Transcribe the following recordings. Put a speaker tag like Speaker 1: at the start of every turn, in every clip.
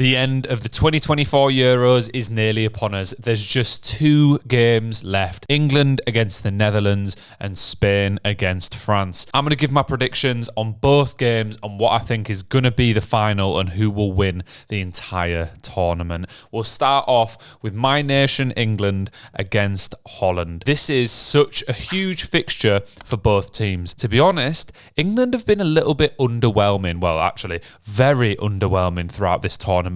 Speaker 1: The end of the 2024 Euros is nearly upon us. There's just 2 games left. England against the Netherlands and Spain against France. I'm going to give my predictions on both games on what I think is going to be the final and who will win the entire tournament. We'll start off with my nation, England, against Holland. This is such a huge fixture for both teams. To be honest, England have been a little bit underwhelming. Well, actually, very underwhelming throughout this tournament.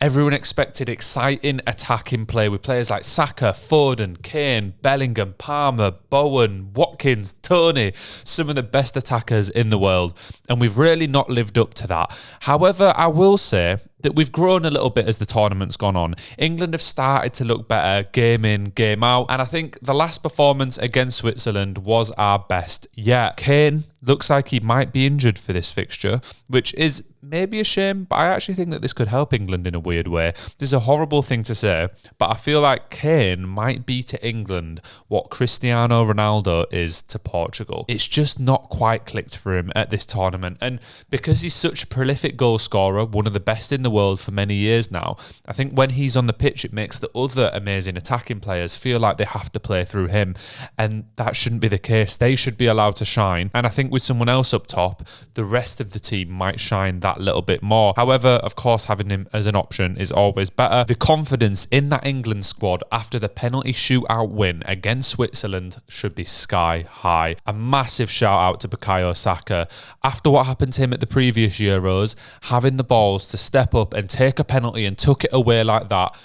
Speaker 1: Everyone expected exciting attacking play with players like Saka, Foden, Kane, Bellingham, Palmer, Bowen, Watkins, Toney, some of the best attackers in the world, and we've really not lived up to that. However, I will say that we've grown a little bit as the tournament's gone on. England have started to look better game in, game out, and I think the last performance against Switzerland was our best yet. Kane looks like he might be injured for this fixture, which is maybe a shame, but I actually think that this could help England in a weird way. This is a horrible thing to say, but I feel like Kane might be to England what Cristiano Ronaldo is to Portugal. It's just not quite clicked for him at this tournament, and because he's such a prolific goal scorer, one of the best in the world for many years now, I think when he's on the pitch it makes the other amazing attacking players feel like they have to play through him, and that shouldn't be the case. They should be allowed to shine, and I think with someone else up top, the rest of the team might shine that little bit more. However, of course, having him as an option is always better. The confidence in that England squad after the penalty shootout win against Switzerland should be sky high. A massive shout out to Bukayo Saka. After what happened to him at the previous Euros, having the balls to step up and take a penalty and tuck it away like that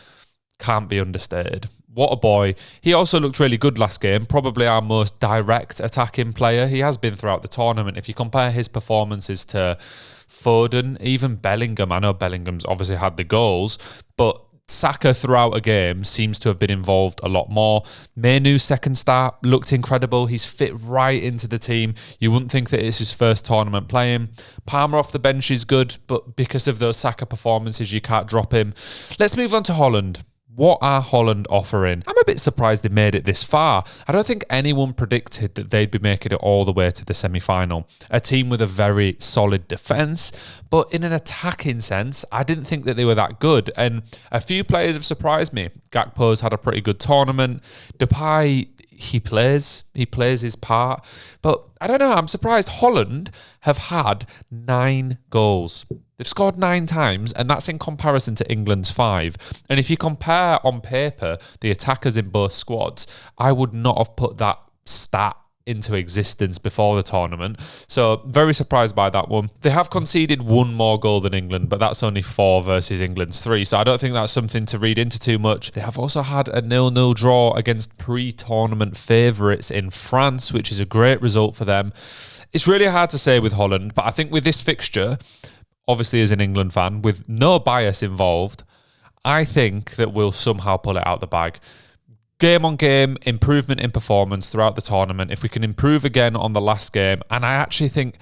Speaker 1: can't be understated. What a boy. He also looked really good last game, probably our most direct attacking player. He has been throughout the tournament. If you compare his performances to Foden, even Bellingham, I know Bellingham's obviously had the goals, but Saka throughout a game seems to have been involved a lot more. Mainoo's second start looked incredible. He's fit right into the team. You wouldn't think that it's his first tournament playing. Palmer off the bench is good, but because of those Saka performances, you can't drop him. Let's move on to Holland. What are Holland offering? I'm a bit surprised they made it this far. I don't think anyone predicted that they'd be making it all the way to the semi-final. A team with a very solid defence, but in an attacking sense, I didn't think that they were that good. And a few players have surprised me. Gakpo's had a pretty good tournament. Depay, he plays his part. But I don't know, I'm surprised Holland have had 9 goals. They've scored 9 times, and that's in comparison to England's 5. And if you compare on paper the attackers in both squads, I would not have put that stat into existence before the tournament. So very surprised by that one. They have conceded 1 more goal than England, but that's only 4 versus England's 3. So I don't think that's something to read into too much. They have also had a 0-0 draw against pre-tournament favourites in France, which is a great result for them. It's really hard to say with Holland, but I think with this fixture, obviously as an England fan, with no bias involved, I think that we'll somehow pull it out the bag. Game on game, improvement in performance throughout the tournament. If we can improve again on the last game, and I actually think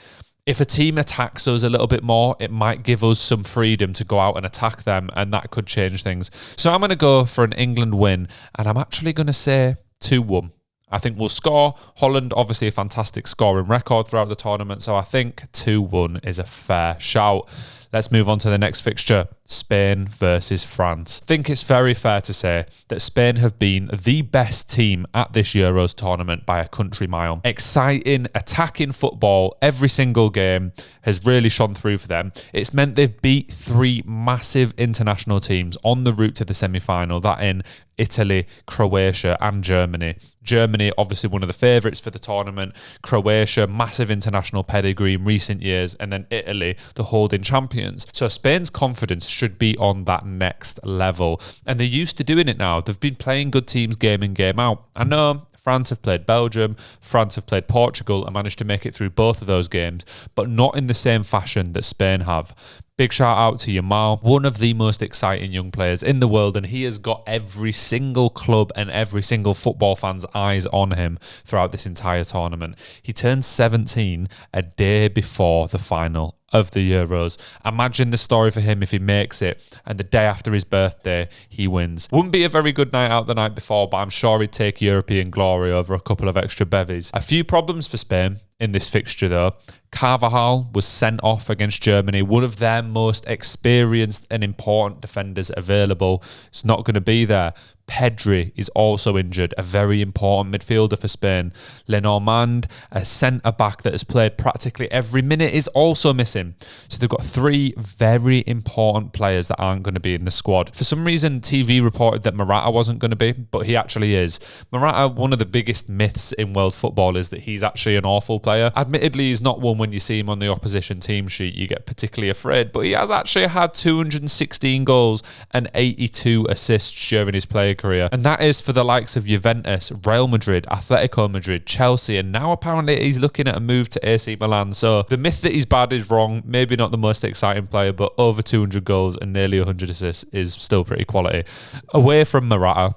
Speaker 1: if a team attacks us a little bit more, it might give us some freedom to go out and attack them, and that could change things. So I'm going to go for an England win, and I'm actually going to say 2-1. I think we'll score. Holland, obviously a fantastic scoring record throughout the tournament, so I think 2-1 is a fair shout. Let's move on to the next fixture, Spain versus France. I think it's very fair to say that Spain have been the best team at this Euros tournament by a country mile. Exciting, attacking football every single game has really shone through for them. It's meant they've beat 3 massive international teams on the route to the semi-final, that in Italy, Croatia and Germany. Germany, obviously one of the favourites for the tournament. Croatia, massive international pedigree in recent years. And then Italy, the holding champions. So Spain's confidence should be on that next level. And they're used to doing it now. They've been playing good teams game in, game out. I know France have played Belgium, France have played Portugal and managed to make it through both of those games, but not in the same fashion that Spain have. Big shout out to Yamal, one of the most exciting young players in the world, and he has got every single club and every single football fan's eyes on him throughout this entire tournament. He turned 17 a day before the final of the Euros. Imagine the story for him if he makes it and the day after his birthday he wins. Wouldn't be a very good night out the night before, but I'm sure he'd take European glory over a couple of extra bevies. A few problems for Spain in this fixture though. Carvajal was sent off against Germany, one of their most experienced and important defenders available. It's not going to be there. Pedri is also injured, a very important midfielder for Spain. Lenormand, a centre-back that has played practically every minute, is also missing. So they've got 3 very important players that aren't going to be in the squad. For some reason, TV reported that Morata wasn't going to be, but he actually is. Morata, one of the biggest myths in world football is that he's actually an awful player. Admittedly, he's not one when you see him on the opposition team sheet, you get particularly afraid, but he has actually had 216 goals and 82 assists during his player career, and that is for the likes of Juventus, Real Madrid, Atletico Madrid, Chelsea, and now apparently he's looking at a move to AC Milan. So the myth that he's bad is wrong. Maybe not the most exciting player, but over 200 goals and nearly 100 assists is still pretty quality. Away from Morata,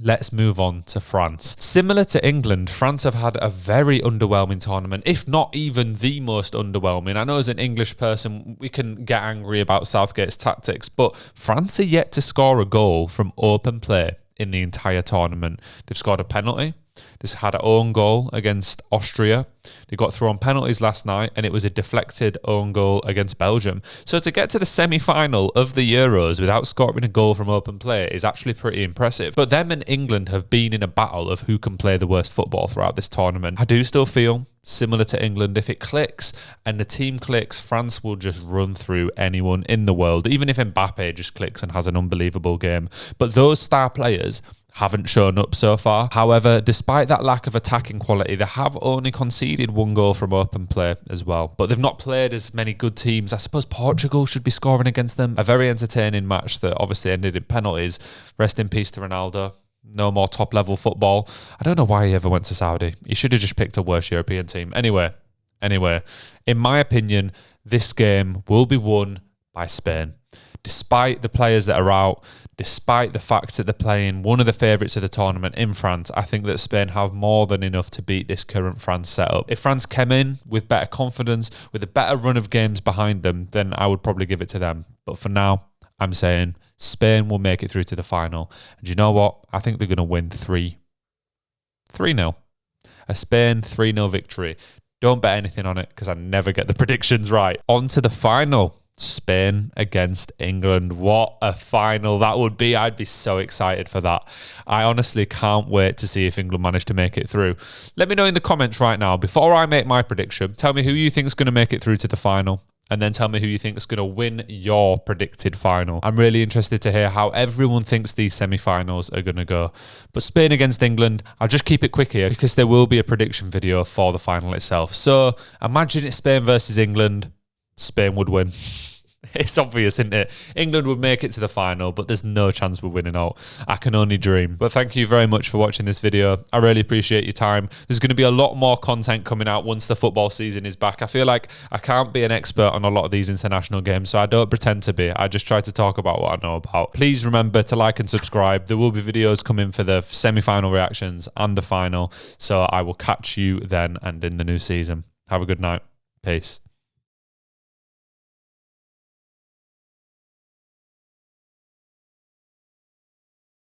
Speaker 1: let's move on to France. Similar to England, France have had a very underwhelming tournament, if not even the most underwhelming. I know as an English person, we can get angry about Southgate's tactics, but France are yet to score a goal from open play in the entire tournament. They've scored a penalty. They've had an own goal against Austria. They got through on penalties last night, and it was a deflected own goal against Belgium. So to get to the semi-final of the Euros without scoring a goal from open play is actually pretty impressive. But them and England have been in a battle of who can play the worst football throughout this tournament. I do still feel, similar to England, if it clicks and the team clicks, France will just run through anyone in the world, even if Mbappe just clicks and has an unbelievable game. But those star players haven't shown up so far. However, despite that lack of attacking quality, they have only conceded 1 goal from open play as well. But they've not played as many good teams. I suppose Portugal should be scoring against them. A very entertaining match that obviously ended in penalties. Rest in peace to Ronaldo. No more top-level football. I don't know why he ever went to Saudi. He should have just picked a worse European team. Anyway, in my opinion, this game will be won by Spain. Despite the players that are out, despite the fact that they're playing one of the favourites of the tournament in France, I think that Spain have more than enough to beat this current France setup. If France came in with better confidence, with a better run of games behind them, then I would probably give it to them. But for now, I'm saying Spain will make it through to the final. And you know what? I think they're going to win 3-0. A Spain 3-0 victory. Don't bet anything on it because I never get the predictions right. On to the final. Spain against England. What a final that would be. I'd be so excited for that. I honestly can't wait to see if England manage to make it through. Let me know in the comments right now, before I make my prediction, tell me who you think is going to make it through to the final, and then tell me who you think is going to win your predicted final. I'm really interested to hear how everyone thinks these semi-finals are going to go. But Spain against England, I'll just keep it quick here because there will be a prediction video for the final itself. So imagine it's Spain versus England. Spain would win. It's obvious, isn't it? England would make it to the final, but there's no chance we're winning out. I can only dream. But thank you very much for watching this video. I really appreciate your time. There's going to be a lot more content coming out once the football season is back. I feel like I can't be an expert on a lot of these international games, so I don't pretend to be. I just try to talk about what I know about. Please remember to like and subscribe. There will be videos coming for the semi-final reactions and the final. So I will catch you then and in the new season. Have a good night. Peace.